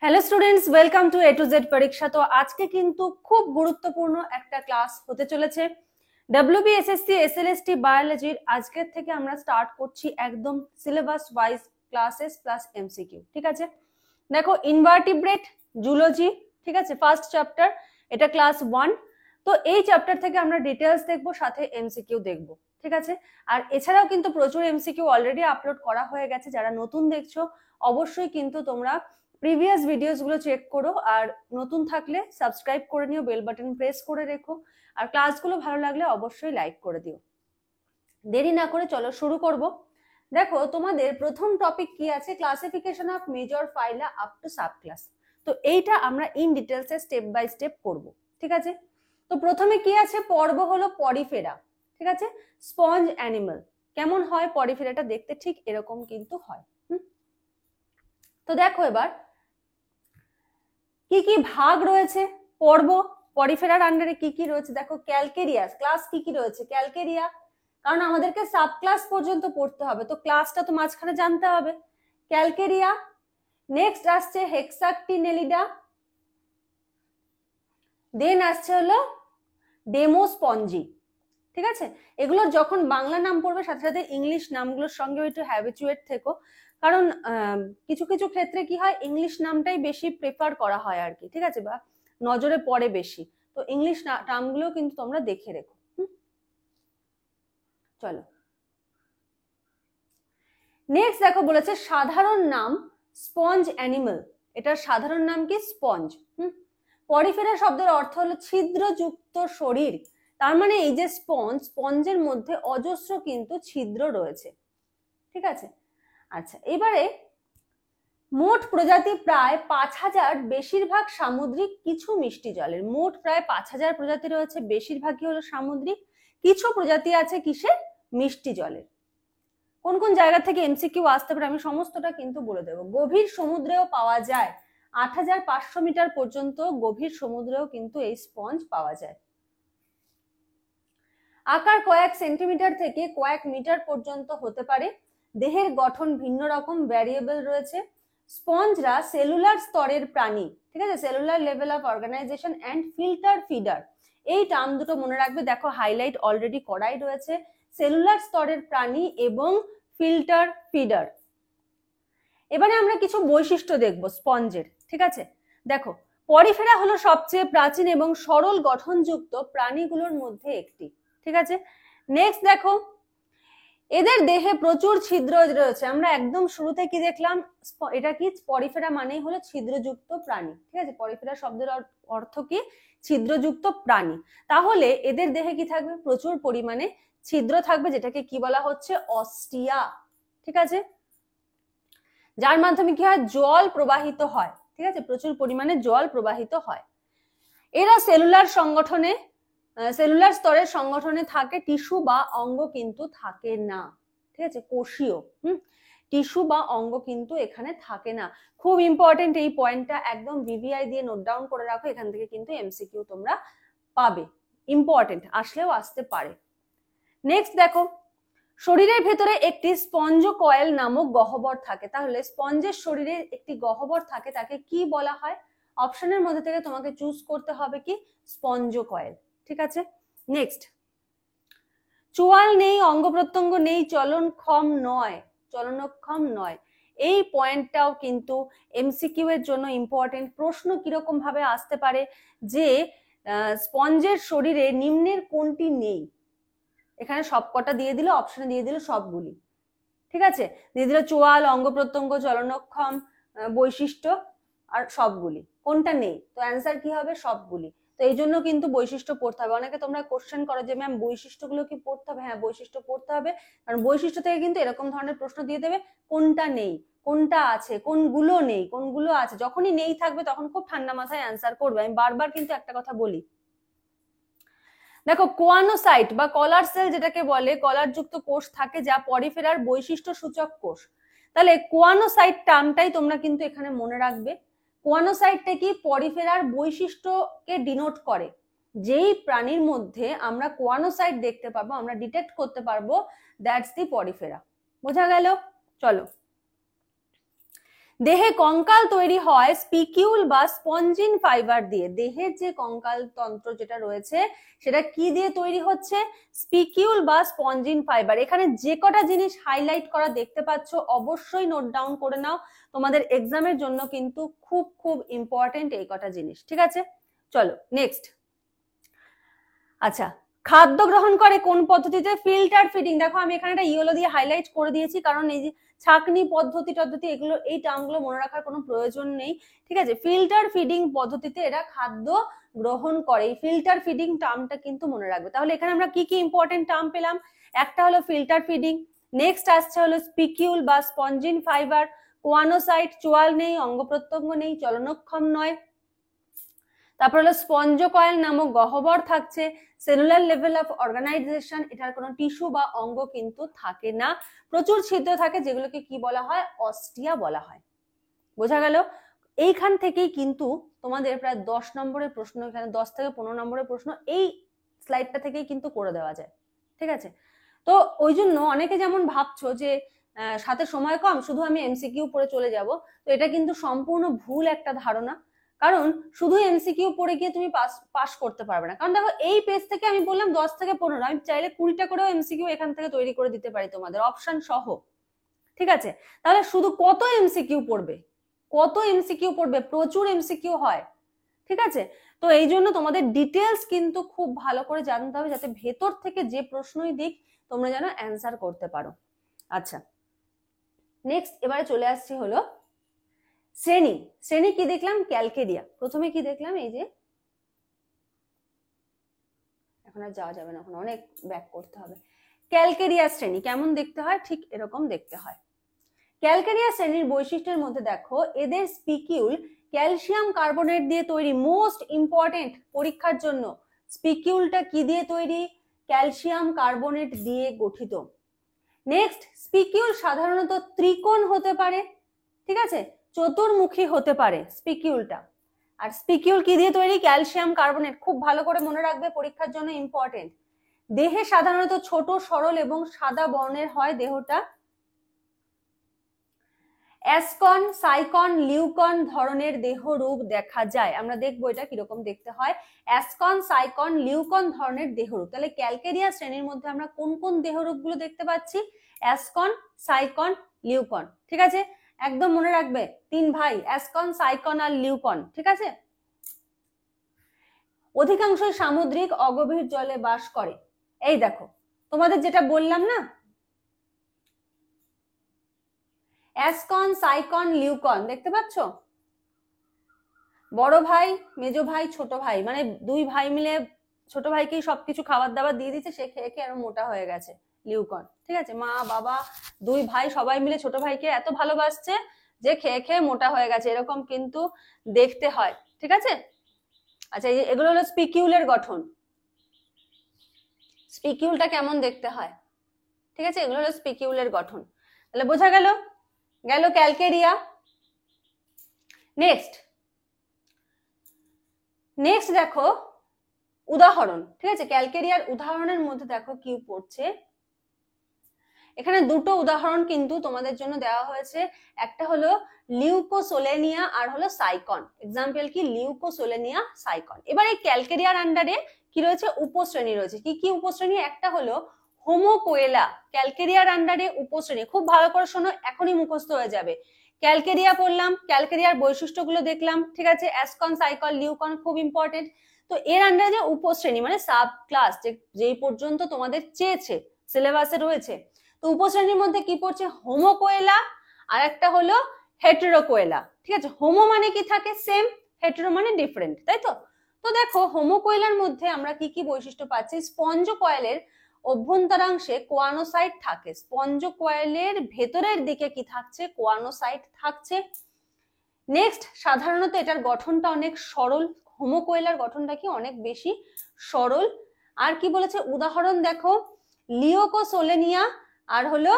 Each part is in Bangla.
Hello students, welcome to A to Z পরীক্ষা। তো আজকে কিন্তু খুব গুরুত্বপূর্ণ একটা ক্লাস হতে চলেছে। ডব্লিউবিএসএসসি এসএলএসটি বায়োলজির আজকের থেকে আমরা স্টার্ট করছি একদম syllabus wise classes plus MCQ. ঠিক আছে, দেখো ইনভার্টিব্রেট জুলজি, ঠিক আছে, ফার্স্ট চ্যাপ্টার, এটা ক্লাস 1। তো এই চ্যাপ্টার থেকে আমরা ডিটেলস দেখবো, সাথে এমসিকিউ দেখবো। ঠিক আছে, আর এছাড়াও কিন্তু প্রচুর এমসিকিউ অলরেডি আপলোড করা হয়ে গেছে। যারা নতুন দেখছো অবশ্যই কিন্তু তোমরা প্রিভিয়াস ভিডিওস গুলো চেক করো, আর নতুন থাকলে সাবস্ক্রাইব করে নিও, বেল বাটন প্রেস করে রেখো, আর ক্লাসগুলো ভালো লাগলে অবশ্যই লাইক করে দিও। দেরি না করে চলো শুরু করব। দেখো তোমাদের প্রথম টপিক কি আছে, classification of major phyla up to sub class. তো এইটা আমরা ইন ডিটেলসে স্টেপ বাই স্টেপ করব। ঠিক আছে, তো প্রথমে কি আছে, পর্ব হলো পরিফেরা। ঠিক আছে, স্পঞ্জ অ্যানিমাল কেমন হয়, পরিফেরাটা দেখতে ঠিক এরকম কিন্তু হয়। তো দেখো এবার কি কি ভাগ রয়েছে পর্ব পরিফেরার আন্ডারে, কি কি রয়েছে দেখো। ক্যালকেরিয়াস ক্লাস কি কি রয়েছে, ক্যালকেরিয়া, কারণ আমাদেরকে সাব ক্লাস পর্যন্ত পড়তে হবে, তো ক্লাসটা তো মাঝখানে জানতে হবে। ক্যালকেরিয়া, নেক্সট আসছে হেক্সাকটিনেলিডা, দেন আসছে হলো ডেমোস্পঞ্জি। ঠিক আছে, এগুলোর যখন বাংলা নাম পড়বে সাথে সাথে ইংলিশ নামগুলোর সঙ্গে একটু হ্যাবিচুয়েট থেকো, কারণ কিছু কিছু ক্ষেত্রে কি হয়, ইংলিশ নামটাই বেশি প্রেফার করা হয় আর কি। ঠিক আছে, বা নজরে পড়ে বেশি, তো ইংলিশ নামগুলো কিন্তু তোমরা দেখে রেখো। চলো নেক্সট দেখো, বলেছে সাধারণ নাম স্পঞ্জ অ্যানিমাল, এটার সাধারণ নাম কি স্পঞ্জ। পরিফেরা শব্দের অর্থ হলো ছিদ্রযুক্ত শরীর, তার মানে এই যে স্পঞ্জ, স্পঞ্জের মধ্যে অজস্র কিন্তু ছিদ্র রয়েছে। ঠিক আছে, আচ্ছা এবারে মোট প্রজাতি প্রায় 5000, বেশিরভাগ সামুদ্রিক, কিছু মিষ্টি জলের। মোট প্রায় 5000 প্রজাতি রয়েছে, বেশিরভাগই হলো সামুদ্রিক, কিছু প্রজাতি আছে কিসের, মিষ্টি জলের। কোন কোন জায়গা থেকে এমসিকিউ আসতে পারে আমি সমস্তটা কিন্তু বলে দেবো। গভীর সমুদ্রেও পাওয়া যায়, 8500 মিটার পর্যন্ত গভীর সমুদ্রেও কিন্তু এই স্পঞ্জ পাওয়া যায়। আকার কয়েক সেন্টিমিটার থেকে কয়েক মিটার পর্যন্ত হতে পারে। দেহের গঠন ভিন্ন রকম, ভ্যারিয়েবল রয়েছে। স্পঞ্জরা সেলুলার স্তরের প্রাণী। ঠিক আছে, cellular level of organisation and filter feeder, এই টার্ম দুটো মনে রাখবে। দেখো হাইলাইট অলরেডি করাই রয়েছে, সেলুলার স্তরের প্রাণী এবং ফিল্টার ফিডার। এবারে আমরা কিছু বৈশিষ্ট্য দেখবো স্পঞ্জের। ঠিক আছে, দেখো পরিফেরা হলো সবচেয়ে প্রাচীন এবং সরল গঠনযুক্ত প্রাণীগুলোর মধ্যে একটি। ঠিক আছে, নেক্সট দেখো এদের দেহে প্রচুর ছিদ্র রয়েছে। আমরা একদম শুরুতে কি দেখলাম, এটা কি, পরিফেরা মানেই হলো ছিদ্রযুক্ত প্রাণী। ঠিক আছে, পরিফেরা শব্দের অর্থ কি, ছিদ্রযুক্ত প্রাণী। তাহলে এদের দেহে কি থাকবে, প্রচুর পরিমাণে ছিদ্র থাকবে, যেটাকে কি বলা হচ্ছে, অস্টিয়া। ঠিক আছে, যার মাধ্যমে কি হয়, জল প্রবাহিত হয়। ঠিক আছে, প্রচুর পরিমাণে জল প্রবাহিত হয়। এরা সেলুলার সংগঠনে, সেলুলার স্তরের সংগঠনে থাকে, টিস্যু বা অঙ্গ কিন্তু থাকে না। ঠিক আছে, কোষীয়, টিস্যু বা অঙ্গ কিন্তু এখানে থাকে না। খুব ইম্পর্টেন্ট এই পয়েন্টটা, একদম ভিভিআই দিয়ে নোট ডাউন করে রাখো, এখান থেকে কিন্তু এমসিকিউ তোমরা পাবে, ইম্পর্টেন্ট, আসলেও আসতে পারে। নেক্সট দেখো, শরীরের ভেতরে একটি স্পঞ্জ কয়েল নামক গহ্বর থাকে। তাহলে স্পঞ্জের শরীরে একটি গহ্বর থাকে, তাকে কি বলা হয়, অপশনের মধ্যে থেকে তোমাকে চুজ করতে হবে কি, স্পঞ্জ কয়েল। ঠিক আছে, নেক্সট, চোয়াল নেই, অঙ্গ প্রত্যঙ্গ নেই, চলনক্ষম নয়, চলনক্ষম নয়। এই পয়েন্টটাও কিন্তু এমসিকিউ এর জন্য ইম্পর্টেন্ট। প্রশ্ন কিরকম ভাবে আসতে পারে যে স্পঞ্জের শরীরে নিম্নের কোনটি নেই, এখানে সবকটা দিয়ে দিল, অপশনে দিয়ে দিল সবগুলি। ঠিক আছে, দিয়ে দিল চোয়াল, অঙ্গ প্রত্যঙ্গ, চলনক্ষম, বৈশিষ্ট্য, আর সবগুলি, কোনটা নেই, তো অ্যান্সার কি হবে, সবগুলি। তো এই জন্য কিন্তু বৈশিষ্ট্য পড়তে হবে। অনেকে তোমরা কোশ্চেন করো যে ম্যাম বৈশিষ্ট্যগুলো কি পড়তে হবে, হ্যাঁ বৈশিষ্ট্য পড়তে হবে, কারণ বৈশিষ্ট্য থেকে কিন্তু এরকম ধরনের প্রশ্ন দিয়ে দেবে, কোনটা নেই, কোনটা আছে, কোনগুলো নেই, কোনগুলো আছে। যখনই নেই থাকবে তখন খুব ঠান্ডা মাথায় অ্যান্সার করবে। আমি বারবার কিন্তু একটা কথা বলি, দেখো কোয়ানোসাইট বা কলার সেল যেটাকে বলে, কলারযুক্ত কোষ থাকে যা পরিফেরার বৈশিষ্ট্য সূচক কোষ। তাহলে কোয়ানোসাইট টার্মটাই তোমরা কিন্তু এখানে মনে রাখবে। কোয়ানোসাইটটা কি, পরিফেরার বৈশিষ্ট্যকে ডিনোট করে। যেই প্রাণীর মধ্যে আমরা কোয়ানোসাইট দেখতে পাবো, আমরা ডিটেক্ট করতে পারবো, দ্যাটস দি পরিফেরা। বোঝা গেল? চলো, দেহে কঙ্কাল তৈরি হয় স্পিকিউল বা স্পঞ্জিন ফাইবার দিয়ে। দেহের যে কঙ্কাল তন্ত্র যেটা রয়েছে সেটা কি দিয়ে তৈরি হচ্ছে? স্পিকিউল বা স্পঞ্জিন ফাইবার। এখানে যে কটা জিনিস হাইলাইট করা দেখতে পাচ্ছ অবশ্যই নোট ডাউন করে নাও, তোমাদের এক্সামের জন্য কিন্তু খুব খুব ইম্পর্টেন্ট এই কটা জিনিস, ঠিক আছে? চলো নেক্সট। আচ্ছা, খাদ্য গ্রহণ করে কোন পদ্ধতিতে? Filter feeding. দেখো আমি এখানে একটা ইয়েলো দিয়ে হাইলাইট করে দিয়েছি, কারণ এই যে ছাঁকনি পদ্ধতি এগুলো, এই টার্মগুলো মনে রাখার কোনো প্রয়োজন নেই, ঠিক আছে? ফিল্টার ফিডিং পদ্ধতিতে এরা খাদ্য গ্রহণ করে। এই ফিল্টার ফিডিং টার্মটা কিন্তু মনে রাখবে। তাহলে এখানে আমরা কি কি ইম্পর্টেন্ট টার্ম পেলাম? একটা হলো ফিল্টার ফিডিং, নেক্সট আসছে হলো স্পিকিউল বা স্পঞ্জিন ফাইবার, কোয়ানোসাইট, চোয়াল নেই, অঙ্গ প্রত্যঙ্গ নেই, চলনক্ষম নয়, তারপর হলো স্পঞ্জ কয়েল নামক গহ্বর থাকছে, সেলুলার লেভেল অফ অর্গানাইজেশন, এটার কোনো টিস্যু বা অঙ্গ কিন্তু থাকে না, প্রচুর ছিদ্র থাকে যেগুলোকে কি বলা হয়? অস্টিয়া বলা হয়। বোঝা গেল? এইখান থেকেই কিন্তু তোমাদের প্রায় 10 নম্বরের প্রশ্ন, এখানে 10 থেকে 15 নম্বরের প্রশ্ন এই স্লাইডটা থেকেই কিন্তু করে দেওয়া যায়, ঠিক আছে? তো ওই জন্য অনেকে যেমন ভাবছো যে সাথে সময় কম, শুধু আমি এমসিকিউ পড়ে চলে যাব, তো এটা কিন্তু সম্পূর্ণ ভুল একটা ধারণা। কারণ শুধু এমসিকিউ পড়ে গিয়ে তুমি পাস করতে পারবে না। কারণ দেখো এই পেজ থেকে আমি বললাম 10 থেকে 15, আমি চাইলে 20টা করেও এমসিকিউ এখান থেকে তৈরি করে দিতে পারি তোমাদের অপশন সহ, ঠিক আছে? তাহলে শুধু কত এমসিকিউ পড়বে? কত এমসিকিউ পড়বে? প্রচুর এমসিকিউ হয়, ঠিক আছে? তো এই জন্য তোমাদের ডিটেলস কিন্তু খুব ভালো করে জানতে হবে, যাতে ভেতর থেকে যে প্রশ্নই দিক তোমরা যেন অ্যান্সার করতে পারো। আচ্ছা, নেক্সট এবারে চলে আসছি হলো শ্রেণী। শ্রেণী কি দেখলাম? ক্যালকেরিয়া। প্রথমে কি দেখলাম? এই যে, এখন আর যাওয়া যাবে না, এখন অনেক ব্যাক করতে হবে। ক্যালকেরিয়া শ্রেণী কেমন দেখতে হয়? ঠিক এরকম দেখতে হয়। ক্যালকেরিয়া শ্রেণীর বৈশিষ্ট্যের মধ্যে দেখো, এদের স্পিকিউল ক্যালসিয়াম কার্বনেট দিয়ে তৈরি। মোস্ট ইম্পর্টেন্ট পরীক্ষার জন্য, স্পিকিউলটা কি দিয়ে তৈরি? ক্যালসিয়াম কার্বনেট দিয়ে গঠিত। নেক্সট, স্পিকিউল সাধারণত ত্রিকোণ হতে পারে, ঠিক আছে? চতুর্মুখী হতে পারে স্পিকিউলটা। আর স্পিকিউল কি দিয়ে তৈরি? Calcium carbonate. খুব ভালো করে মনে রাখবে, পরীক্ষার জন্য ইম্পর্টেন্ট। দেহে সাধারণত ছোট, সরল এবং সাদা বর্ণের হয় দেহটা। অ্যাসকন, সাইকন, লিউকন ধরনের দেহরূপ দেখা যায়। আমরা দেখবো এটা কিরকম দেখতে হয়। অ্যাসকন, সাইকন, লিউকন ধরনের দেহরূপ। তাহলে ক্যালকেরিয়া শ্রেণীর মধ্যে আমরা কোন কোন দেহরূপগুলো দেখতে পাচ্ছি? অ্যাসকন, সাইকন, লিউকন, ঠিক আছে? একদম মনে রাখবে, 3 ভাই, অ্যাসকন, সাইকন আর লিউকন, ঠিক আছে? অধিকাংশই সামুদ্রিক অগভীর জলে বাস করে। এই দেখো তোমাদের যেটা বললাম না, অ্যাসকন, সাইকন, লিউকন, দেখতে পাচ্ছ? বড় ভাই, মেজো ভাই, ছোট ভাই, মানে 2 ভাই মিলে ছোট ভাইকেই সবকিছু খাবার দাবার দিয়ে দিচ্ছে, সে খেয়ে খেয়ে আরো মোটা হয়ে গেছে, লিউকন, ঠিক আছে? মা বাবা 2 ভাই সবাই মিলে ছোট ভাইকে এত ভালোবাসছে যে খেয়ে খেয়ে মোটা হয়ে গেছে, এরকম কিন্তু দেখতে হয়, ঠিক আছে? আচ্ছা, এগুলো হলো স্পিকিউলের গঠন। স্পিকিউলটা কেমন দেখতে হয়, ঠিক আছে? এগুলো হলো স্পিকিউলের গঠন। তাহলে বোঝা গেল ক্যালকেরিয়া। নেক্সট দেখো উদাহরণ, ঠিক আছে? ক্যালকেরিয়ার উদাহরণের মধ্যে দেখো কি পড়ছে, এখানে দুটো উদাহরণ কিন্তু তোমাদের জন্য দেওয়া হয়েছে। একটা হলো লিউকোসোলেনিয়া আর হলো সাইকন। এক্সাম্পল কি? লিউকোসোলেনিয়া, সাইকন। এবার এই ক্যালকেরিয়ার আন্ডারে কি রয়েছে? উপশ্রেণী রয়েছে। কি কি উপশ্রেণী? একটা হলো হোমোকোয়েলা। ক্যালকেরিয়ার আন্ডারে উপশ্রেণী, খুব ভালো করে শোনো, এখনই মুখস্থ হয়ে যাবে। ক্যালকেরিয়া পড়লাম, ক্যালকেরিয়ার বৈশিষ্ট্যগুলো দেখলাম, ঠিক আছে? অ্যাসকন, সাইকন, লিউকন খুব ইম্পর্টেন্ট। তো এর আন্ডারে যে উপশ্রেণী মানে সাব ক্লাস, যেই পর্যন্ত তোমাদের চেয়েছে সিলেবাসে রয়েছে, তো উপশ্রেণীর মধ্যে কি পড়ছে? হোমোকোয়েলা আর একটা হলো হেটেরোকোয়েলা, ঠিক আছে? হোমো মানে কি থাকে? সেম, হেটেরো মানে ডিফারেন্ট, তাই তো? তো দেখো হোমোকোয়েলার মধ্যে আমরা কি কি বৈশিষ্ট্য পাচ্ছি? স্পঞ্জ কয়েলের অভ্যন্তরাংশে কোয়ানোসাইট থাকে। স্পঞ্জ কয়েলের ভেতরের দিকে কি থাকছে? কোয়ানোসাইট থাকছে। নেক্সট, সাধারণত এটার গঠনটা অনেক সরল। হোমোকোয়েলার গঠনটা কি? অনেক বেশি সরল। আর কি বলেছে? উদাহরণ দেখো, লিউকোসোলেনিয়া আর হলো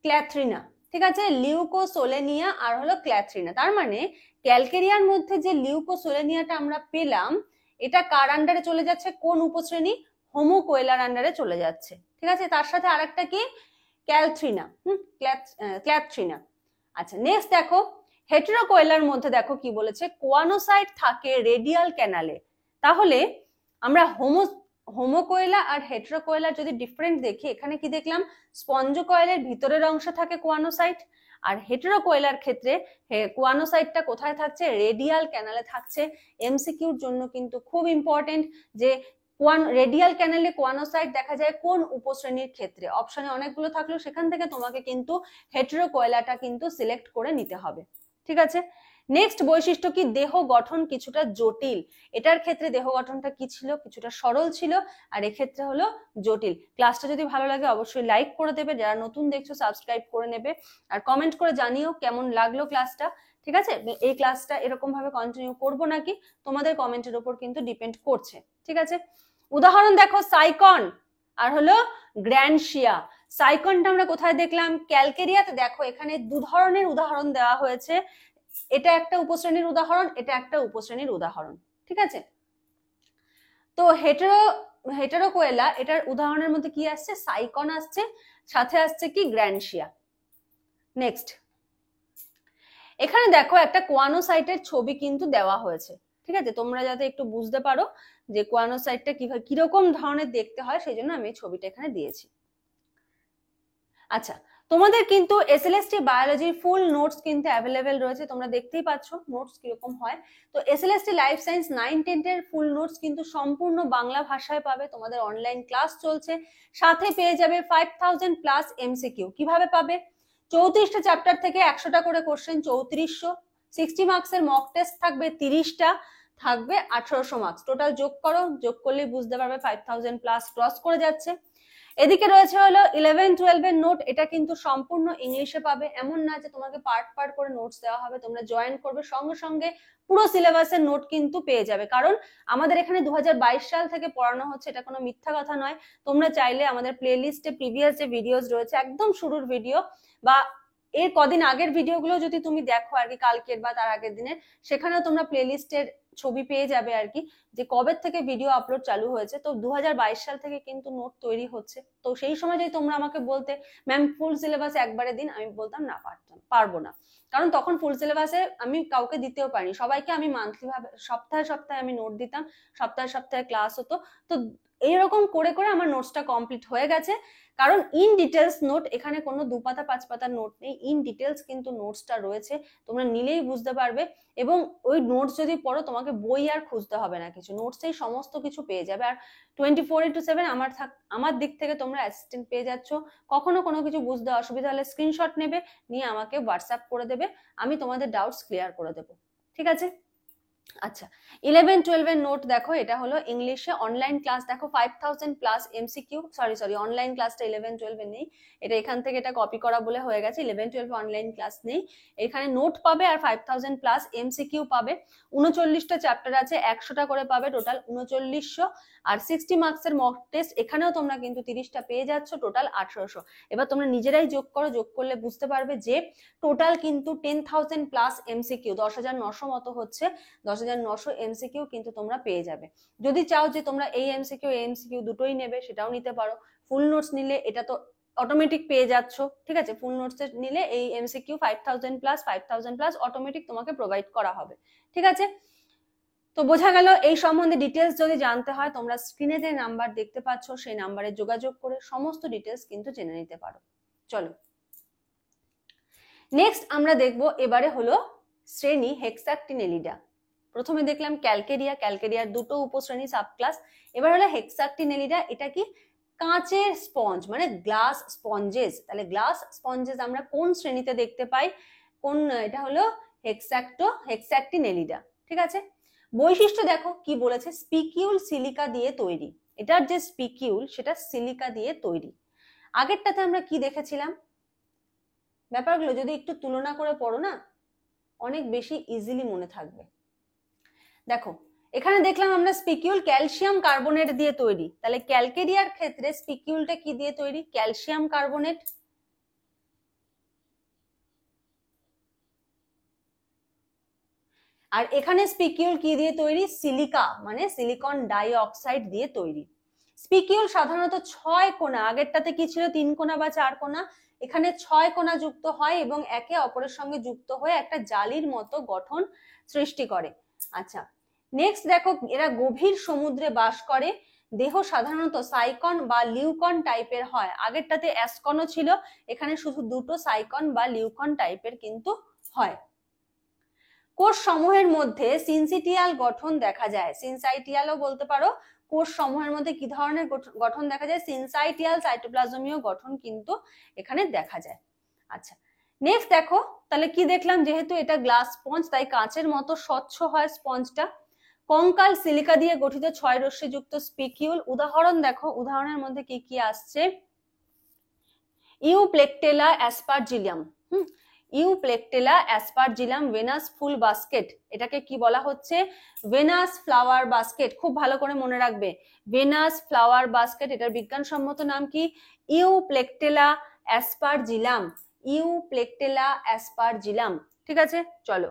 ক্ল্যাথ্রিনা, ঠিক আছে? লিউকোসোলেনিয়া আর হলো ক্ল্যাথ্রিনা। তার মানে ক্যালকেরিয়ার মধ্যে যে লিউকোসোলেনিয়াটা আমরা পেলাম, এটা কার আন্ডারে চলে যাচ্ছে? কোন উপশ্রেণী? হোমোকোয়েলার আন্ডারে চলে যাচ্ছে, ঠিক আছে? তার সাথে আরেকটা কি? ক্যালথ্রিনা, ক্ল্যাথ্রিনা। আচ্ছা, নেক্সট দেখো হেটেরোকয়েলার মধ্যে দেখো কি বলেছে, কোয়ানোসাইট থাকে রেডিয়াল ক্যানালে। তাহলে আমরা হোমোকয়েলা আর হেটেরোকয়েলার যদি ডিফারেন্ট দেখি, এখানে কি দেখলাম, স্পঞ্জকয়েলের ভিতরের অংশে থাকে কোয়ানোসাইট, আর হেটেরোকয়েলার ক্ষেত্রে কোয়ানোসাইটটা কোথায় থাকছে, রেডিয়াল ক্যানালে থাকছে। এমসিকিউর জন্য কিন্তু খুব ইম্পর্টেন্ট যে রেডিয়াল ক্যানালে কোয়ানোসাইট দেখা যায় কোন উপশ্রেণীর ক্ষেত্রে। অপশনে অনেকগুলো থাকলেও সেখান থেকে তোমাকে কিন্তু হেটেরোকয়েলাটা কিন্তু সিলেক্ট করে নিতে হবে। ঠিক আছে, নেক্সট বৈশিষ্ট্য কি, দেহ গঠন কিছুটা জটিল। এটার ক্ষেত্রে দেহ গঠনটা কি ছিল, কিছুটা সরল ছিল, আর এক্ষেত্রে হলো জটিল। ক্লাসটা যদি ভালো লাগে অবশ্যই লাইক করে দেবে, যারা নতুন দেখছো সাবস্ক্রাইব করে নেবে, আর কমেন্ট করে জানিও কেমন লাগলো ক্লাসটা। ঠিক আছে, এই ক্লাসটা এরকম ভাবে কন্টিনিউ করবো নাকি তোমাদের কমেন্টের উপর কিন্তু ডিপেন্ড করছে। ঠিক আছে, উদাহরণ দেখো সাইকন আর হলো গ্র্যান্ডশিয়া। সাইকনটা আমরা কোথায় দেখলাম, ক্যালকেরিয়াতে। দেখো এখানে দু ধরনের উদাহরণ দেওয়া হয়েছে, এটা একটা উপশ্রেণীর উদাহরণ, এটা একটা উপশ্রেণীর উদাহরণ। ঠিক আছে, তো হেটেরোকয়েলা এটার উদাহরণের মধ্যে কি আসছে, সাইকন আসছে, সাথে আসছে কি, গ্র্যান্ডশিয়া। নেক্সট এখানে দেখো একটা কোয়ানোসাইটের ছবি কিন্তু দেওয়া হয়েছে। ঠিক আছে, তোমরা যাতে একটু বুঝতে পারো যে কোয়ানোসাইটটা কিরকম ধরনের দেখতে হয়, সেই জন্য আমি এই ছবিটা এখানে দিয়েছি। আচ্ছা, তোমাদের কিন্তু এসএলএসটি বায়োলজির ফুল নোটস কিন্তু অ্যাভেলেবেল রয়েছে, তোমরা দেখতেই পাচ্ছ নোটস কিরকম হয়। তো এসএলএসটি লাইফ সায়েন্স 9-10 এর ফুল নোটস কিন্তু সম্পূর্ণ বাংলা ভাষায় পাবে, তোমাদের অনলাইন ক্লাস চলছে, সাথে পেয়ে যাবে 5000 প্লাস এমসিকিউ। কিভাবে পাবে, 34টা চ্যাপ্টার থেকে 100টা করে কোশ্চেন, 3400, 60 মার্কসের মক টেস্ট থাকবে 30টা, থাকবে 1800 মার্কস। টোটাল যোগ করো, যোগ করলেই বুঝতে পারবে 5000 প্লাস ক্রস করে যাচ্ছে। এদিকে রয়েছে হলো 11-12 এর নোট, এটা কিন্তু সম্পূর্ণ ইংলিশে পাবে, এমন না যে তোমাকে পার্ট পার্ট করে নোটস দেওয়া হবে। তোমরা জয়েন করবে সঙ্গে সঙ্গে পুরো সিলেবাসের নোট কিন্তু পেয়ে যাবে, কারণ আমাদের এখানে 2022 সাল থেকে পড়ানো হচ্ছে, এটা কোনো মিথ্যা কথা নয়। তোমরা চাইলে আমাদের প্লে লিস্টে প্রিভিয়াস যে ভিডিওস রয়েছে, একদম শুরুর ভিডিও বা এর কদিন আগের ভিডিওগুলো যদি তুমি দেখো আর কি, কালকের বা তার আগের দিনের, সেখানেও তোমরা প্লে লিস্টের ছবি পেয়ে যাবে আর কি, যে কবে থেকে ভিডিও আপলোড চালু হয়েছে। তো 2022 সাল থেকে কিন্তু নোট তৈরি হচ্ছে। তো সেই সময় যদি তোমরা আমাকে বলতে ম্যাম ফুল সিলেবাস একবারে দিন, আমি বলতাম না, পারবো না, কারণ তখন ফুল সিলেবাসে আমি কাউকে দিতেও পারিনি, সবাইকে আমি মান্থলি ভাবে সপ্তাহে সপ্তাহে আমি নোট দিতাম, সপ্তাহে সপ্তাহে ক্লাস হতো। তো এইরকম করে করে আমার নোটসটা কমপ্লিট হয়ে গেছে, কারণ ইন ডিটেলস নোট, এখানে কোনো 2 পাতা 5 পাতার নোট নেই, ইন ডিটেলস কিন্তু নোটসটা রয়েছে, তোমরা নিলেই বুঝতে পারবে। এবং ওই নোটস যদি পড়ো, তোমাকে বই আর খুঁজতে হবে না কিছু, নোটসেই সমস্ত কিছু পেয়ে যাবে। আর 24/7 আমার দিক থেকে তোমরা অ্যাসিস্ট্যান্ট পেয়ে যাচ্ছ। কখনো কোনো কিছু বুঝতে অসুবিধা হলে স্ক্রিনশট নেবে, নিয়ে আমাকে হোয়াটসঅ্যাপ করে দেবে, আমি তোমাদের ডাউটস ক্লিয়ার করে দেবো। ঠিক আছে, আচ্ছা 11-12 এর নোট দেখো, এটা হলো ইংলিশে অনলাইন ক্লাস। দেখো 5000 প্লাস এমসিকিউ, সরি অনলাইন ক্লাসটা 11-12 এ নেই, এটা এখান থেকে এটা কপি করা বলে হয়ে গেছে। 11-12 অনলাইন ক্লাস নেই, এখানে নোট পাবে আর 5000 প্লাস এমসিকিউ পাবে। 39টা চ্যাপ্টার আছে, 100টা করে পাবে, টোটাল 3900। আর 60 মার্কসের মক টেস্ট, এখানেও তোমরা কিন্তু 30টা পেয়ে যাচ্ছ, টোটাল 1800। এবার তোমরা নিজেরাই যোগ করো, যোগ করলে বুঝতে পারবে যে টোটাল কিন্তু 10,000 প্লাস এমসিকিউ, 10,900 মতো হচ্ছে, 10,900 এমসিকিউ কিন্তু তোমরা পেয়ে যাবে। যদি চাও যে তোমরা এই এমসিকিউ দুটোই নেবে, সেটাও নিতে পারো। ফুল নোটস নিলে এটা তো অটোমেটিক পেয়ে যাচ্ছ। ঠিক আছে, ফুল নোটস নিলে এই এমসিকিউ 5000 প্লাস অটোমেটিক তোমাকে প্রোভাইড করা হবে। ঠিক আছে, তো বোঝা গেল। এই সম্বন্ধে ডিটেলস যদি জানতে হয়, তোমরা স্ক্রিনে যে নাম্বার দেখতে পাচ্ছ, সেই নাম্বারে যোগাযোগ করে সমস্ত ডিটেলস কিন্তু জেনে নিতে পারো। চলো নেক্সট আমরা দেখব, এবারে হলো শ্রেণী হেক্সাকটিনেলিডা। প্রথমে দেখলাম ক্যালকেরিয়ার দুটো উপশ্রেণী সাবক্লাস, এবার হলো হেক্সাকটিনেলিডা। এটা কি, কাঁচের স্পঞ্জ, মানে গ্লাস স্পঞ্জেস। তাহলে গ্লাস স্পঞ্জেস আমরা কোন শ্রেণীতে দেখতে পাই, এটা হলো হেক্সাকটিনেলিডা। ঠিক আছে, বৈশিষ্ট্য দেখো কি বলেছে, স্পিকিউল সিলিকা দিয়ে তৈরি। এটার যে স্পিকিউল, সেটা সিলিকা দিয়ে তৈরি। আগেরটাতে আমরা কি দেখেছিলাম, ব্যাপারগুলো যদি একটু তুলনা করে পড়ো না, অনেক বেশি ইজিলি মনে থাকবে। দেখো এখানে দেখলাম আমরা স্পিকিউল ক্যালসিয়াম কার্বনেট দিয়ে তৈরি, তাহলে ক্যালকেরিয়ার ক্ষেত্রে স্পিকিউলটা কি দিয়ে তৈরি, ক্যালসিয়াম কার্বনেট। আর এখানে স্পিকিউল কি দিয়ে তৈরি, সিলিকা, মানে সিলিকন ডাই অক্সাইড দিয়ে তৈরি। স্পিকিউল সাধারণত 6 কোণা, আগেরটাতে কি ছিল 3 কোণা বা 4 কোণা, এখানে 6 কোণা যুক্ত হয় এবং একে অপরের সঙ্গে যুক্ত হয়ে একটা জালির মতো গঠন সৃষ্টি করে। আচ্ছা, নেক্সট দেখো, এরা গভীর সমুদ্রে বাস করে। দেহ সাধারণত সাইকন বা লিউকন টাইপের হয়, আগেরটাতে অ্যাসকনও ছিল, এখানে শুধু দুটো সাইকন বা লিউকন টাইপের কিন্তু হয়। কোষ সমূহের মধ্যে সিনসিটিয়াল গঠন দেখা যায়, সিনসাইটিয়ালও বলতে পারো। কোষ সমূহের মধ্যে কি ধরনের গঠন দেখা যায়? সিনসাইটিয়াল সাইটোপ্লাজমীয় গঠন কিন্তু এখানে দেখা যায়। আচ্ছা, নেক্সট দেখো, তাহলে কি দেখলাম, যেহেতু এটা গ্লাস স্পঞ্জ তাই কাঁচের মতো স্বচ্ছ হয় স্পঞ্জটা। কঙ্কাল সিলিকা দিয়ে গঠিত 6 রশ্মিযুক্ত স্পিকিউল। উদাহরণ দেখো, উদাহরণের মধ্যে কি কি আসছে? ইউপ্লেকটেলা অ্যাসপারজিলিয়াম, ইউপ্লেকটেলা অ্যাসপারজিলাম, ভেনাস ফুল বাস্কেট, এটাকে কি বলা হচ্ছে? Venus flower basket. খুব ভালো করে মনে রাখবে, ভেনাস ফ্লাওয়ার বাস্কেট, এটার বিজ্ঞানসম্মত নাম কি? ইউপ্লেকটেলা অ্যাসপারজিলাম, ইউপ্লেকটেলা অ্যাসপারজিলাম। ঠিক আছে, চলো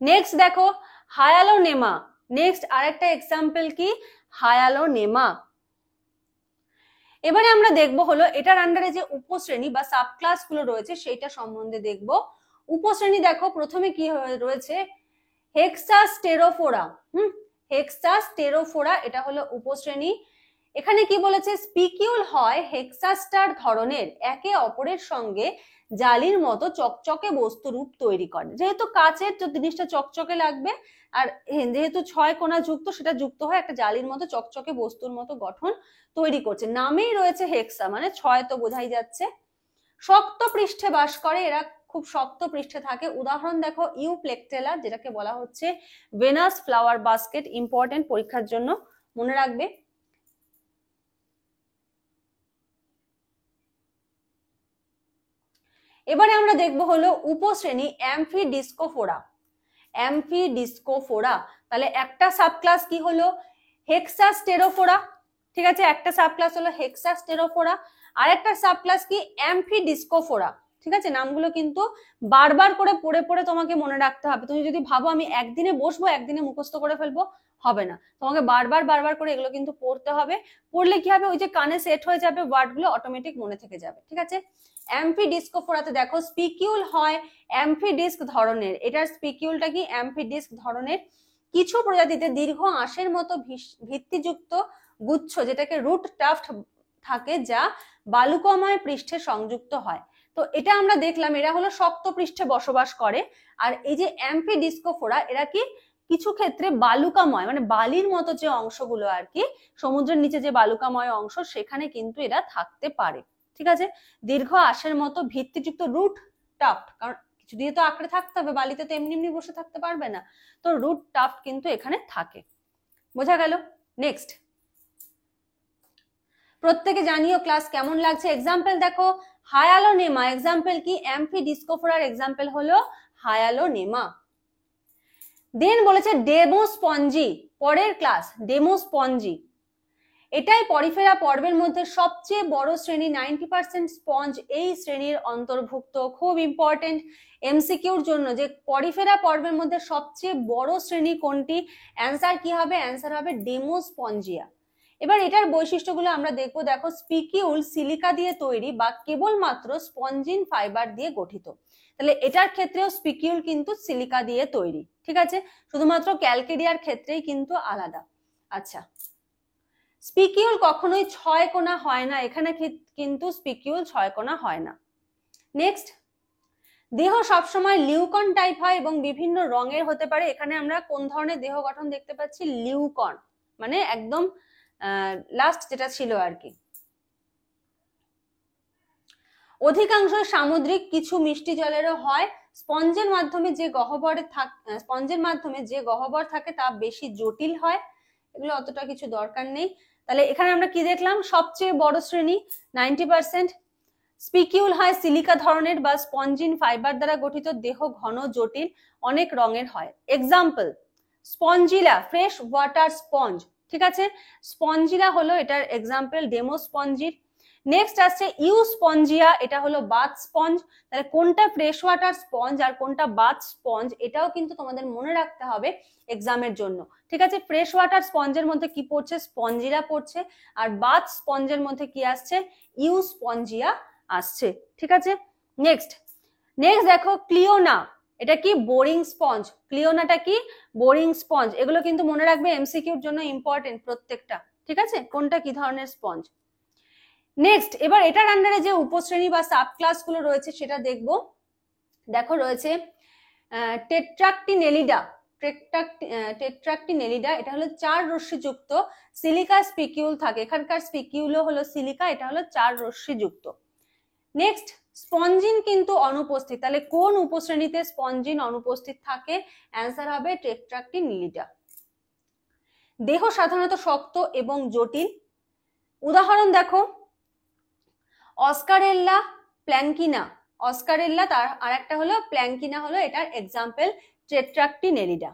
নেক্সট দেখো, হায়ালোনেমা। নেক্সট আরেকটা এক্সাম্পল কি? হায়ালোনেমা। এবারে আমরা দেখবো হলো এটার আন্ডারে যে উপশ্রেণী বা সাবক্লাস গুলো রয়েছে সেটা সম্বন্ধে দেখবো। উপশ্রেণী দেখো, প্রথমে কি রয়েছে? হেক্সাস্টেরোফোরা। হেক্সাস্টেরোফোরা, এটা হলো উপশ্রেণী। এখানে কি বলেছে? স্পিকিউল হয় হেক্সাস্টার ধরনের, একে অপরের সঙ্গে জালির মতো চকচকে বস্তু রূপ তৈরি করে। যেহেতু কাচের তো জিনিসটা চকচকে লাগবে, আর যেহেতু 6 কোণা যুক্ত, সেটা যুক্ত হয় একটা জালির মতো চকচকে বস্তুর মতো গঠন তৈরি করছে। নামেই রয়েছে হেক্সা, মানে 6 তো বোঝাই যাচ্ছে। শক্ত পৃষ্ঠে বাস করে, এরা খুব শক্ত পৃষ্ঠে থাকে। উদাহরণ দেখো, ইউপ্লেকটেলা, যেটাকে বলা হচ্ছে ভেনাস ফ্লাওয়ার বাস্কেট, ইম্পর্টেন্ট পরীক্ষার জন্য মনে রাখবে। এবারে আমরা দেখবো হলো উপশ্রেণী অ্যাম্ফিডিস্কোফোরা। অ্যাম্ফিডিস্কোফোরা, তাহলে একটা সাবক্লাস কি হলো? হেক্সাস্টেরোফোরা। ঠিক আছে, একটা সাবক্লাস হলো হেক্সাস্টেরোফোরা, আর একটা সাবক্লাস কি? অ্যাম্ফিডিস্কোফোরা। ঠিক আছে, নামগুলো কিন্তু বারবার করে পড়ে পড়ে তোমাকে মনে রাখতে হবে। তুমি যদি ভাবো আমি একদিনে বসবো একদিনে মুখস্থ করে ফেলবো, হবে না, তোমাকে বারবার বারবার করে এগুলো কিন্তু পড়তে হবে। পড়লে কি হবে? ওই যে কানে সেট হয়ে যাবে, ওয়ার্ডগুলো অটোমেটিক মনে থেকে যাবে। ঠিক আছে, অ্যাম্ফিডিস্কোফোরাতে দেখো স্পিকিউল হয় অ্যাম্ফিডিস্ক ধরনের। এটার স্পিকিউলটা কি? অ্যাম্ফিডিস্ক ধরনের। কিছু প্রজাতিতে দীর্ঘ আঁশের মতো ভিত্তিযুক্ত গুচ্ছ, যেটাকে রুট টাফট থাকে, যা বালুকাময় পৃষ্ঠে সংযুক্ত হয়। তো এটা আমরা দেখলাম, এরা হলো শক্ত পৃষ্ঠে বসবাস করে। আর এই যে অ্যাম্ফিডিস্কোফোরা, এরা কি কিছু ক্ষেত্রে বালুকাময়, মানে বালির মতো যে অংশগুলো আর কি, সমুদ্রের নিচে যে বালুকাময় অংশ, সেখানে কিন্তু এরা থাকতে পারে। ঠিক আছে, দীর্ঘ আঁশের মতো ভিত্তিযুক্ত রুট টাফট, কারণ কিছু দিয়ে তো আঁকড়ে থাকতে হবে, বালিতে তো এমনি এমনি বসে থাকতে পারবে না, তো রুট টাফট কিন্তু এখানে থাকে। বোঝা গেল? নেক্সট, প্রত্যেকে জানিও ক্লাস কেমন লাগছে। এক্সাম্পল দেখো, হায়ালোনেমা, এক্সাম্পল কি? অ্যাম্ফিডিস্কোফোরার এক্সাম্পল হলো হায়ালোনেমা। দেন বলেছে ডেমোস্পঞ্জি, পরের ক্লাস ডেমোস্পঞ্জি। এটাই পরিফেরা পর্বের মধ্যে সবচেয়ে বড় শ্রেণী, 90% স্পঞ্জ এই শ্রেণীর অন্তর্ভুক্ত। খুব ইম্পর্টেন্ট এমসিকিউর জন্য, যে পরিফেরা পর্বের মধ্যে সবচেয়ে বড় শ্রেণী কোনটি? অ্যান্সার কি হবে? অ্যান্সার হবে ডেমোস্পঞ্জিয়া। এবার এটার বৈশিষ্ট্যগুলো আমরা দেখবো। দেখো, স্পিকিউল সিলিকা দিয়ে তৈরি বা কেবলমাত্র স্পঞ্জিন ফাইবার দিয়ে গঠিত। তাহলে এটার ক্ষেত্রেও স্পিকিউল কিন্তু সিলিকা দিয়ে তৈরি। ঠিক আছে, শুধুমাত্র ক্যালকেরিয়ার ক্ষেত্রেই কিন্তু আলাদা। আচ্ছা, স্পিকিউল কখনোই 6 কোণা হয় না, এখানে কিন্তু স্পিকিউল 6 কোণা হয় না। নেক্সট, দেহ সবসময় লিউকন টাইপ হয় এবং বিভিন্ন রঙের হতে পারে। এখানে আমরা কোন ধরনের দেহ গঠন দেখতে পাচ্ছি? লিউকন, মানে একদম লাস্ট যেটা ছিল আর কি। অধিকাংশ সামুদ্রিক, কিছু মিষ্টি জলেরও হয়। স্পঞ্জের মাধ্যমে যে গহ্বর থাকে তা বেশি জটিল হয়। এগুলো অতটা কিছু দরকার নেই। তাহলে এখানে আমরা কি দেখলাম? সবচেয়ে বড় শ্রেণী 90%। স্পিকিউল হয় সিলিকা ধরনের বা স্পঞ্জিন ফাইবার দ্বারা গঠিত। দেহ ঘন, জটিল, অনেক রঙের হয়। Example, Spongilla, fresh water sponge. ঠিক আছে, স্পঞ্জিলা হলো এটার এক্সাম্পল ডেমোস্পঞ্জির। নেক্সট আসছে ইউস্পঞ্জিয়া, এটা হলো বাথ স্পঞ্জ। তাহলে কোনটা ফ্রেশ ওয়াটার স্পঞ্জ আর কোনটা বাথ স্পঞ্জ, এটাও কিন্তু তোমাদের মনে রাখতে হবে এক্সামের জন্য। ঠিক আছে, ফ্রেশ ওয়াটার স্পঞ্জের মধ্যে কি পড়ছে, স্পঞ্জিরা পড়ছে, আর বাথ স্পঞ্জের মধ্যে কি আসছে, ইউস্পঞ্জিয়া আসছে। ঠিক আছে, নেক্সট দেখো ক্লিওনা, এটা কি বোরিং স্পঞ্জ। ক্লিওনাটা কি বোরিং স্পঞ্জ। এগুলো কিন্তু মনে রাখবে, এমসিকিউর জন্য ইম্পর্টেন্ট প্রত্যেকটা। ঠিক আছে, কোনটা কি ধরনের স্পঞ্জ। নেক্সট এবার এটার আন্ডারে যে উপশ্রেণী বা সাব ক্লাস গুলো রয়েছে সেটা দেখবো। দেখো রয়েছে টেট্রাক্টিনেলিডা। টেট্রাক্টিনেলিডা এটা হলো 4 রশ্মিযুক্ত সিলিকা স্পিকিউল থাকে। এখানকার স্পিকিউলও হলো সিলিকা, এটা হলো 4 রশ্মিযুক্ত। নেক্সট স্পঞ্জিন কিন্তু অনুপস্থিত। তাহলে কোন উপশ্রেণীতে স্পঞ্জিন অনুপস্থিত থাকে, অ্যান্সার হবে টেট্রাক্টিনেলিডা। দেহ সাধারণত শক্ত এবং জটিল। উদাহরণ দেখো অস্কারেল্লা, প্ল্যাঙ্কিনা। অস্কারেল্লা, তার আর একটা হলো প্ল্যাঙ্কিনা, হলো এটার এক্সাম্পল টেট্রাক্টিনেলিডা।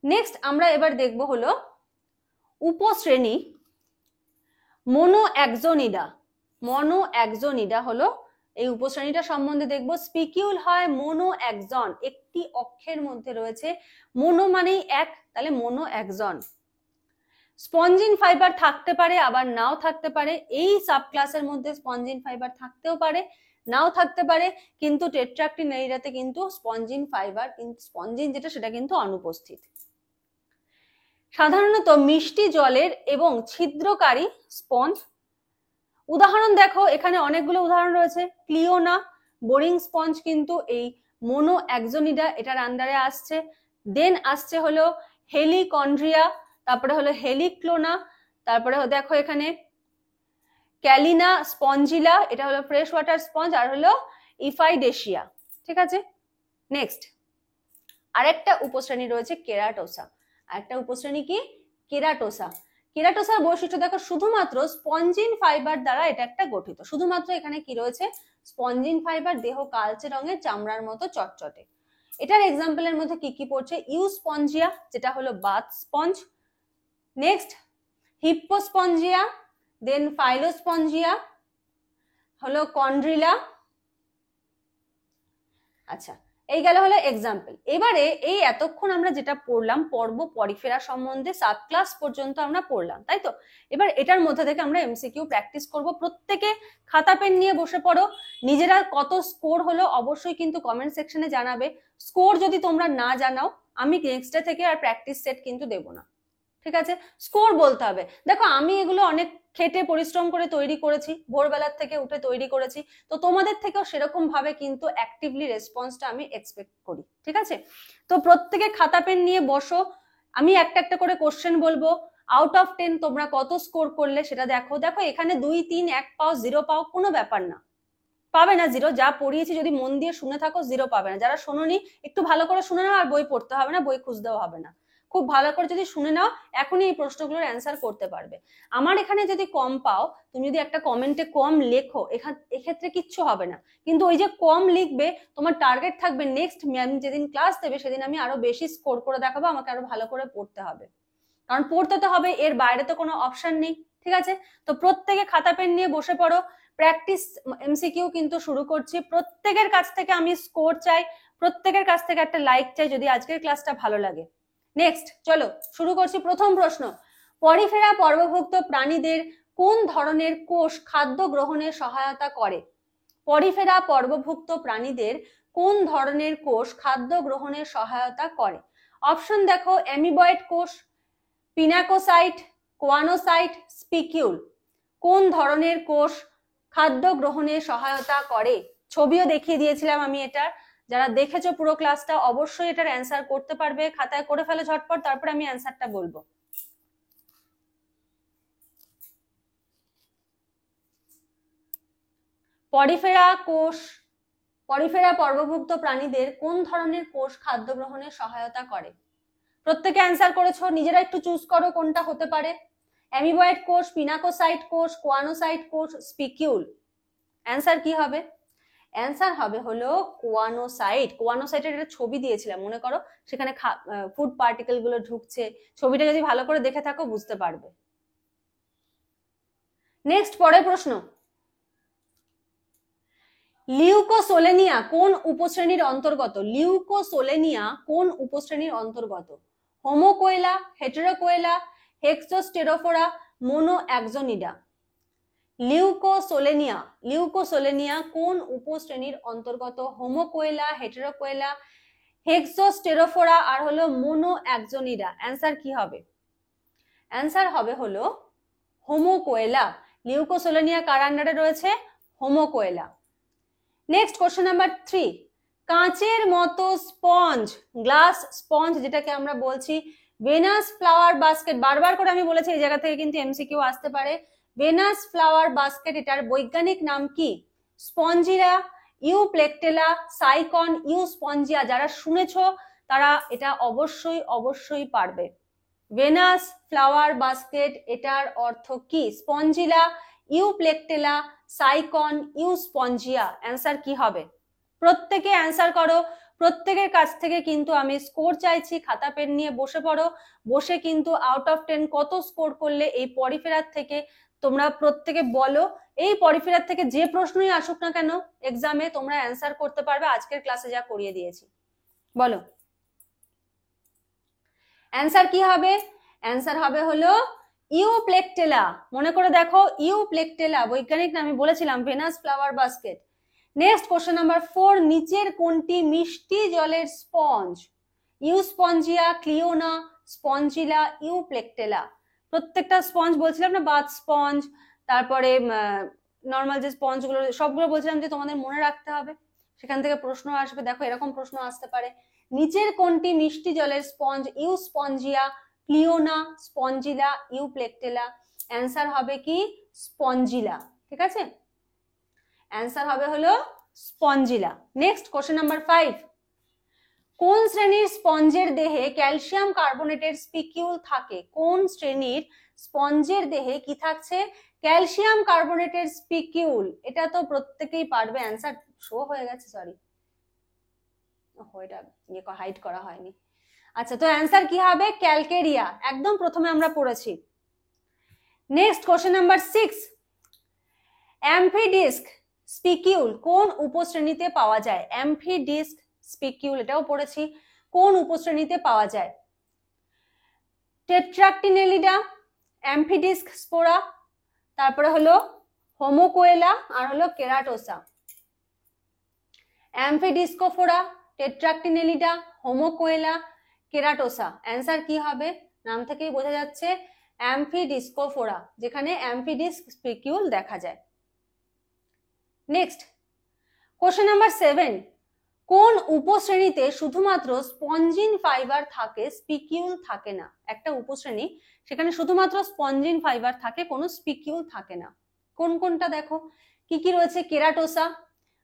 নেক্সট আমরা এবার দেখব হলো উপশ্রেণী মোনোঅ্যাক্সোনিডা। মোনোঅ্যাক্সোনিডা হলো এই উপশ্রেণীটা সম্বন্ধে দেখব। স্পিকিউল হয় মোনোঅ্যাক্সন, একটি অক্ষের মধ্যে রয়েছে। মোনো মানেই এক, তাহলে মোনোঅ্যাক্সন। স্পঞ্জিন ফাইবার থাকতে পারে আবার নাও থাকতে পারে। এই সাবক্লাসের মধ্যে স্পঞ্জিন ফাইবার থাকতেও পারে নাও থাকতে পারে, কিন্তু টেট্রাক্টিনেলিডাতে কিন্তু স্পঞ্জিন ফাইবার, কিন্তু স্পঞ্জিন যেটা সেটা কিন্তু অনুপস্থিত। সাধারণত মিষ্টি জলের এবং ছিদ্রকারী স্পঞ্জ। উদাহরণ দেখো, এখানে অনেকগুলো উদাহরণ রয়েছে। ক্লিওনা বোরিং স্পঞ্জ কিন্তু এই মোনোঅ্যাক্সোনিডা এটার আন্ডারে আসছে। দেন আসছে হলো হেলিকন্ড্রিয়া, তারপরে হলো হেলিক্লোনা, তারপরে দেখো এখানে ক্যালিনা স্পঞ্জিলা, এটা হলো ফ্রেশ ওয়াটার স্পঞ্জ, আর হলো ইফাইডেশিয়া। ঠিক আছে, নেক্সট আরেকটা উপশ্রেণী রয়েছে কেরাটোসা। আরেকটা উপশ্রেণী কি, কেরাটোসা। কেরাটোসার বৈশিষ্ট্য দেখো, শুধুমাত্র স্পঞ্জিন ফাইবার দ্বারা এটা একটা গঠিত। শুধুমাত্র এখানে কি রয়েছে, স্পঞ্জিন ফাইবার, দেহ কালচে রঙের, চামড়ার মতো চটচটে। এটার এক্সাম্পলের মধ্যে কি কি পড়ছে, ইউস্পঞ্জিয়া যেটা হলো বাথ স্পঞ্জ, নেক্সট হিপ্পোস্পঞ্জিয়া, দেন ফাইলোস্পঞ্জিয়া, হলো কন্ড্রিলা। আচ্ছা, এই গেল হলো এক্সাম্পল। এবারে এই এতক্ষণ আমরা যেটা পড়লাম পর্ব পরিফেরা সম্বন্ধে সাব ক্লাস পর্যন্ত আমরা পড়লাম, তাই তো। এবার এটার মধ্যে থেকে আমরা এমসিকিউ প্র্যাকটিস করব। প্রত্যেকে খাতা পেন নিয়ে বসে পড়ো। নিজেরা কত স্কোর হলো অবশ্যই কিন্তু কমেন্ট সেকশনে জানাবে। স্কোর যদি তোমরা না জানাও, আমি নেক্সট ডে থেকে আর প্র্যাকটিস সেট কিন্তু দেবো না। ঠিক আছে, স্কোর বলতে হবে। দেখো আমি এগুলো অনেক খেটে পরিশ্রম করে তৈরি করেছি, ভোরবেলার থেকে উঠে তৈরি করেছি, তো তোমাদের থেকেও সেরকম ভাবে কিন্তু অ্যাক্টিভলি রেসপন্সটা আমি এক্সপেক্ট করি। ঠিক আছে, তো প্রত্যেকে খাতা পেন নিয়ে বসো। আমি একটা একটা করে কোশ্চেন বলবো। আউট অফ 10 তোমরা কত স্কোর করলে সেটা দেখো। দেখো এখানে 2, 3, 1 পাও, 0 পাও, কোনো ব্যাপার না, পাবে না 0। যা পড়িয়েছি যদি মন দিয়ে শুনে থাকো 0 পাবে না। যারা শোনোনি একটু ভালো করে শুনে নাও, আর বই পড়তে হবে না, বই খুঁজতেও হবে না। খুব ভালো করে যদি শুনে নাও, এখনই এই প্রশ্নগুলোর অ্যান্সার করতে পারবে। আমার এখানে যদি কম পাও, তুমি যদি একটা কমেন্টে কম লেখো, এক্ষেত্রে কিচ্ছু হবে না। কিন্তু ওই যে কম লিখবে, তোমার টার্গেট থাকবে নেক্সট ম্যাম যেদিন ক্লাস দেবে সেদিন আমি আরো বেশি স্কোর করে দেখাবো, আমাকে আরো ভালো করে পড়তে হবে। কারণ পড়তে তো হবে, এর বাইরে তো কোনো অপশন নেই। ঠিক আছে, তো প্রত্যেকে খাতা পেন নিয়ে বসে পড়ো। প্র্যাকটিস এমসিকিউ কিন্তু শুরু করছি। প্রত্যেকের কাছ থেকে আমি স্কোর চাই, প্রত্যেকের কাছ থেকে একটা লাইক চাই যদি আজকের ক্লাসটা ভালো লাগে। নেক্সট চলো শুরু করছি। প্রথম প্রশ্ন, পরিফেরা পর্বভুক্ত প্রাণীদের কোন ধরনের কোষ খাদ্য গ্রহণে সহায়তা করে? পরিফেরা পর্বভুক্ত প্রাণীদের কোন ধরনের কোষ খাদ্য গ্রহণে সহায়তা করে? অপশন দেখো, অ্যামিবয়েড কোষ, পিনাকোসাইট, কোয়ানোসাইট, স্পিকিউল। কোন ধরনের কোষ খাদ্য গ্রহণে সহায়তা করে? ছবিও দেখিয়ে দিয়েছিলাম আমি এটা। যারা দেখেছো পুরো ক্লাসটা অবশ্যই এটার অ্যান্সার করতে পারবে। খাতায় করে ফেলো ঝটপট, তারপরে আমি অ্যান্সারটা বলবো। পরিফেরা কোষ, পরিফেরা পর্বভুক্ত প্রাণীদের কোন ধরনের কোষ খাদ্য গ্রহণে সহায়তা করে? প্রত্যেকে অ্যান্সার করেছো, নিজেরা একটু চুজ করো কোনটা হতে পারে। অ্যামিবয়েড কোষ, পিনাকোসাইট কোষ, কোয়ানোসাইট কোষ, স্পিকিউল। অ্যান্সার কি হবে? অ্যান্সার হবে হলো কোয়ানোসাইট। কোয়ানোসাইটের একটা ছবি দিয়েছিলাম মনে করো, সেখানে ফুড পার্টিকেল গুলো ঢুকছে। ছবিটা যদি ভালো করে দেখে থাকো বুঝতে পারবে। নেক্সট পরের প্রশ্ন, লিউকোসোলেনিয়া কোন উপশ্রেণীর অন্তর্গত? লিউকোসোলেনিয়া কোন উপশ্রেণীর অন্তর্গত? হোমোকোয়েলা, হেটেরোকোয়েলা, হেক্সোস্টেরোফোরা, মোনোঅ্যাক্সোনিডা। লিউকোসোলেনিয়া কোন উপশ্রেণীর অন্তর্গত? হোমোকোয়েলা, হেটেরোকোয়েলা, হেক্সোস্টেরোফোরা আর হলো মোনোঅ্যাক্সোনিডা। অ্যান্সার কি হবে? অ্যান্সার হবে হলো হোমোকোয়েলা। লিউকোসোলেনিয়া কার আন্ডারে রয়েছে? হোমোকোয়েলা। নেক্সট কোশ্চেন নাম্বার 3, কাঁচের মতো স্পঞ্জ, গ্লাস স্পঞ্জ যেটাকে আমরা বলছি ভেনাস ফ্লাওয়ার বাস্কেট, বারবার করে আমি বলেছি এই জায়গা থেকে কিন্তু এমসিকিউ আসতে পারে। ভেনাস ফ্লাওয়ার বাস্কেট এটার বৈজ্ঞানিক নাম কি? স্পঞ্জিরা, ইউপ্লেকটেলা, সাইকন, ইউস্পঞ্জিয়া। যারা শুনেছো তারা এটা অবশ্যই পারবে। ভেনাস ফ্লাওয়ার বাস্কেট এটার অর্থ কি? স্পঞ্জিলা, ইউপ্লেকটেলা, সাইকন, ইউস্পঞ্জিয়া। অ্যান্সার কি হবে? প্রত্যেকে অ্যান্সার করো। প্রত্যেকের কাছ থেকে কিন্তু আমি স্কোর চাইছি। খাতা পেন নিয়ে বসে পড়ো, বসে কিন্তু আউট অফ 10 কত স্কোর করলে এই পরিফেরার থেকে তোমরা প্রত্যেকে বলো। এই পরিফেরার থেকে যে প্রশ্নই আসুক না কেন এক্সামে তোমরা অ্যান্সার করতে পারবে আজকের ক্লাসে যা করিয়ে দিয়েছি। বলো অ্যান্সার কি হবে? অ্যান্সার হবে হলো ইউপ্লেকটেলা। মনে করে দেখো, ইউপ্লেকটেলা বৈজ্ঞানিক নামে বলেছিলাম Venus flower basket. Next question number 4, নিচের কোনটি মিষ্টি জলের স্পঞ্জ? ইউস্পঞ্জিয়া, ক্লিওনা, স্পঞ্জিলা, ইউপ্লেকটেলা। প্রত্যেকটা স্পঞ্জ বলছিলাম না, বাথ স্পঞ্জ, তারপরে নর্মাল যে স্পঞ্জ গুলো সবগুলো বলছিলাম যে তোমাদের মনে রাখতে হবে, সেখান থেকে প্রশ্ন আসবে। দেখো এরকম প্রশ্ন আসতে পারে, নিচের কোনটি মিষ্টি জলের স্পঞ্জ? ইউস্পঞ্জিয়া, ক্লিওনা, স্পঞ্জিলা, ইউপ্লেকটেলা। অ্যান্সার হবে কি? স্পঞ্জিলা। ঠিক আছে, অ্যান্সার হবে হলো স্পঞ্জিলা। নেক্সট কোশ্চেন নাম্বার 5, কোন শ্রেণীর স্পঞ্জের দেহে ক্যালসিয়াম কার্বনেটের স্পিকিউল থাকে? কোন শ্রেণীর স্পঞ্জের দেহে কি থাকছে? ক্যালসিয়াম কার্বনেটের স্পিকিউল। এটা তো প্রত্যেকেই পারবে। অ্যান্সার শো হয়ে গেছে, সরি এটা হাইড করা হয়নি। আচ্ছা, তো অ্যান্সার কি হবে? ক্যালকেরিয়া। একদম প্রথমে আমরা পড়েছি। নেক্সট কোশ্চেন নাম্বার 6, অ্যাম্ফিডিস্ক স্পিকিউল কোন উপশ্রেণীতে পাওয়া যায়? অ্যাম্ফিডিস্ক স্পিকিউল এটাও পড়েছি, কোন উপশ্রেণীতে পাওয়া যায়? টেট্রাক্টিনেলিডা, অ্যাম্ফিডিস্ক স্পোরা, তারপরে হলো হোমোকোয়েলা আর হলো কেরাটোসা। অ্যাম্ফিডিস্কোফোরা, টেট্রাক্টিনেলিডা, হোমোকোয়েলা, কেরাটোসা। অ্যান্সার কি হবে? নাম থেকেই বোঝা যাচ্ছে অ্যাম্ফিডিস্কোফোরা, যেখানে অ্যাম্ফিডিস্ক স্পিকিউল দেখা যায়। নেক্সট কোশ্চেন নাম্বার 7, কোন উপশ্রেণীতে শুধুমাত্র স্পঞ্জিন ফাইবার থাকে, স্পিকিউল থাকে না? একটা উপশ্রেণী, সেখানে শুধুমাত্র স্পঞ্জিন ফাইবার থাকে, কোনো স্পিকিউল থাকে না। কোন কোনটা দেখো, কি কি রয়েছে? কেরাটোসা,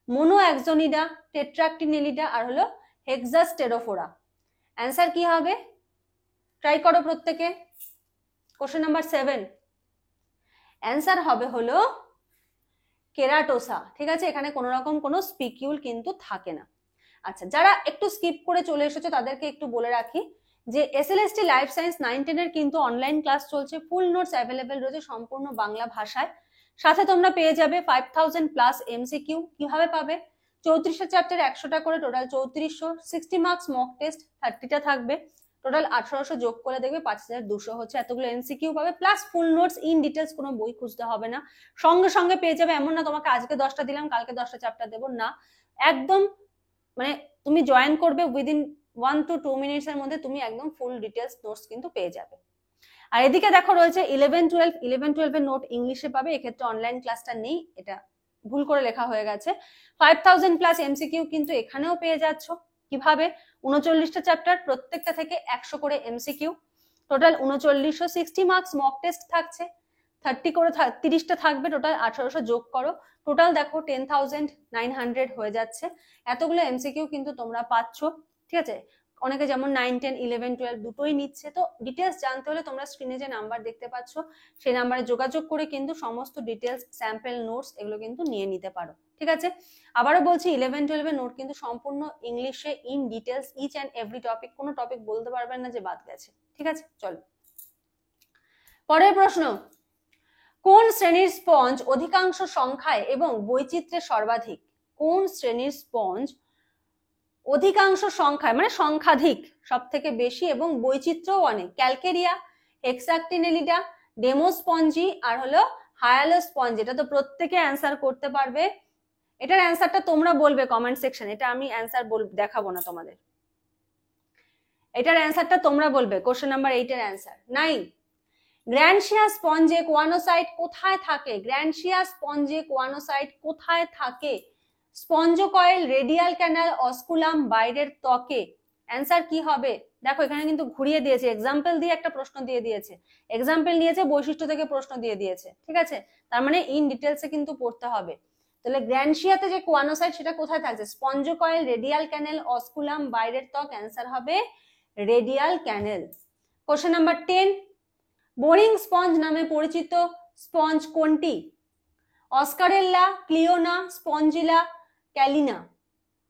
মোনোঅ্যাক্সোনিডা, টেট্রাক্টিনেলিডা আর হলো হেক্সাস্টেরোফোরা। অ্যান্সার কি হবে? ট্রাই করো প্রত্যেকে। কোশ্চেন নাম্বার 7, অ্যান্সার হবে হলো কেরাটোসা। ঠিক আছে, এখানে কোনো রকম কোনো স্পিকিউল কিন্তু থাকে না। আচ্ছা, যারা একটু স্কিপ করে চলে এসেছো তাদেরকে একটু বলে রাখি যে এসএলএসটি লাইফ সায়েন্স 9-10 এর কিন্তু অনলাইন ক্লাস চলছে, ফুল নোটস অ্যাভেলেবেল রয়েছে সম্পূর্ণ বাংলা ভাষায়। সাথে তোমরা পেয়ে যাবে 5000+ এমসিকিউ। কিভাবে পাবে? 34টা চ্যাপ্টার 100টা করে, টোটাল 3400, 60 মার্কস মক টেস্ট 30টা থাকবে, টোটাল 1800 যোগ করে দেখবে 5200 হচ্ছে। এতগুলো এমসিকিউ পাবে, plus full notes in details, কোনো বই খুঁজতে হবে না, সঙ্গে সঙ্গে পেয়ে যাবে। এমন না তোমাকে আজকে 10টা দিলাম কালকে 10টা চ্যাপ্টার দেবো, না, একদম মানে তুমি জয়েন করবে উইদিন 1 to 2 মিনিটস এর মধ্যে তুমি একদম ফুল ডিটেলস নোটস কিন্তু পেয়ে যাবে। আর এদিকে দেখো রয়েছে 11-12 এর নোট ইংলিশে পাবে, এক্ষেত্রে অনলাইন ক্লাসটা নেই, এটা ভুল করে লেখা হয়ে গেছে। 5000+ এমসিকিউ কিন্তু এখানেও পেয়ে যাচ্ছ। কিভাবে? 39টা চ্যাপ্টার, প্রত্যেকটা থেকে 100 করে MCQ, total 3900, 60 marks mock test থাকছে, 30 করে 30টা থাকবে, টোটাল 1800 যোগ করো, টোটাল দেখো 10,900 হয়ে যাচ্ছে। এতগুলো এমসিকিউ কিন্তু তোমরা পাচ্ছ। ঠিক আছে, অনেকে যেমন 9, 10, 11, 12 দুটোই নিচ্ছে। তো ডিটেলস জানতে হলে তোমরা স্ক্রিনে যে নাম্বার দেখতে পাচ্ছ সেই নাম্বারে যোগাযোগ করে কিন্তু সমস্ত ডিটেলস, স্যাম্পল নোটস এগুলো কিন্তু নিয়ে নিতে পারো। ঠিক আছে, আবারও বলছি 11-12 এর নোট কিন্তু সম্পূর্ণ ইংলিশে in details, each and every topic, কোনো টপিক বলতে পারবেন না যে বাদ গেছে। ঠিক আছে, চলো পরের প্রশ্ন, কোন শ্রেণীর স্পঞ্জ অধিকাংশ সংখ্যায় এবং বৈচিত্র্যে সর্বাধিক? কোন শ্রেণীর স্পঞ্জ অধিকাংশ সংখ্যায় মানে সংখ্যাধিক সব থেকে বেশি এবং বৈচিত্র্যও অনেক? ক্যালকেরিয়া, হেক্সাকটিনেলিডা, ডেমোস্পঞ্জি আর হলো হায়ালোস্পঞ্জ। এটা তো প্রত্যেকে অ্যান্সার করতে পারবে। এটার অ্যান্সারটা তোমরা বলবে কমেন্ট সেকশন, এটা আমি অ্যান্সার দেখাবো না তোমাদের। এটার অ্যান্সারটা তোমরা বলবে। কোশ্চেন নাম্বার 8 এর অ্যান্সার। 9, গ্র্যান্ডশিয়া স্পঞ্জে কোয়ানোসাইট কোথায় থাকে? গ্র্যান্ডশিয়া স্পঞ্জে কোয়ানোসাইট কোথায় থাকে? স্পঞ্জকয়েল, রেডিয়াল ক্যানাল, অস্কুলাম, বাইরের ত্বকে। অ্যান্সার কি হবে? দেখো এখানে কিন্তু ঘুরিয়ে দিয়েছে, এক্সাম্পল দিয়ে একটা প্রশ্ন দিয়ে দিয়েছে, এক্সাম্পল নিয়েছে, বৈশিষ্ট্য থেকে প্রশ্ন দিয়ে দিয়েছে, ঠিক আছে? তার মানে ইন ডিটেলসে কিন্তু পড়তে হবে। তাহলে গ্র্যান্ডশিয়াতে যে কোয়ানোসাইট সেটা কোথায় থাকছে? স্পঞ্জকয়েল, রেডিয়াল ক্যানেল, অস্কুলাম, বাইরের ত্বক। অ্যান্সার হবে রেডিয়াল ক্যানেল। কোশ্চেন নাম্বার 10, বোরিং স্পঞ্জ নামে পরিচিত স্পঞ্জ কোনটি? অস্কারেল্লা, ক্লিওনা, স্পঞ্জিলা, ক্যালিনা।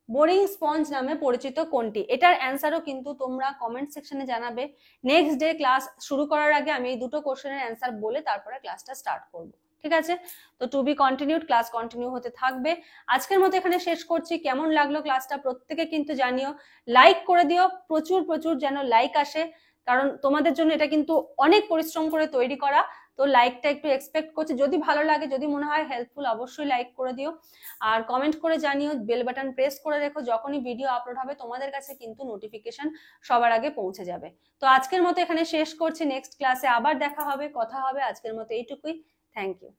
বোরিং স্পঞ্জ নামে পরিচিত কোনটি? এটার অ্যান্সারও কিন্তু তোমরা কমেন্ট সেকশনে জানাবে। নেক্সট ডে ক্লাস শুরু করার আগে আমি এই দুটো কোশ্চেনের অ্যান্সার বলে তারপরে ক্লাসটা স্টার্ট করব, ঠিক আছে? তো to be continued, class continue হতে থাকবে। আজকের মতো এখানে শেষ করছি। কেমন লাগলো ক্লাসটা প্রত্যেকে কিন্তু জানিও, লাইক করে দিও, প্রচুর প্রচুর যেন লাইক আসে, কারণ তোমাদের জন্য এটা কিন্তু অনেক পরিশ্রম করে তৈরি করা। তো লাইকটা একটু এক্সপেক্ট করছি, যদি ভালো লাগে, যদি মনে হয় হেল্পফুল, অবশ্যই লাইক করে দিও। আর কমেন্ট করে জানিও, বেল বাটন প্রেস করে রেখো, যখনই ভিডিও আপলোড হবে তোমাদের কাছে কিন্তু নোটিফিকেশন সবার আগে পৌঁছে যাবে। তো আজকের মতো এখানে শেষ করছি, নেক্সট ক্লাসে আবার দেখা হবে, কথা হবে। আজকের মতো এইটুকুই, থ্যাংক ইউ।